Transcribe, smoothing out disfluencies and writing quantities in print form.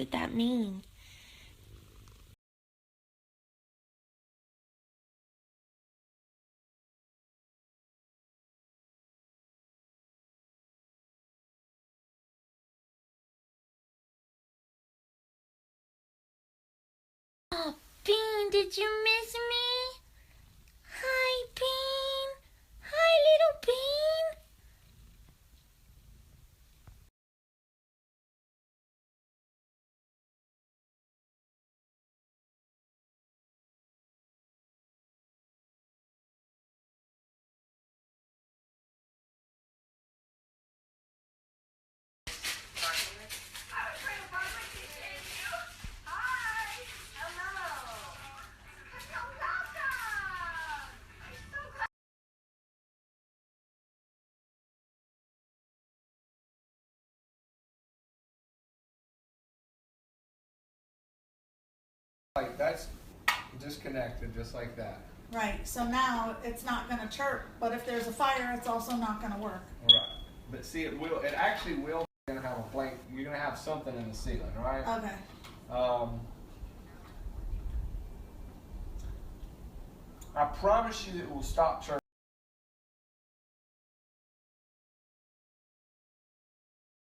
did that mean? Oh, Bean, did you miss me? Hi, Bean. Hi, little Bean. Like that's disconnected just like that. Right, so now it's not gonna chirp, but if there's a fire, it's also not gonna work. Right. But see, it actually will. You're gonna have a blank. You're gonna have something in the ceiling, right? Okay. I promise you it will stop chirping.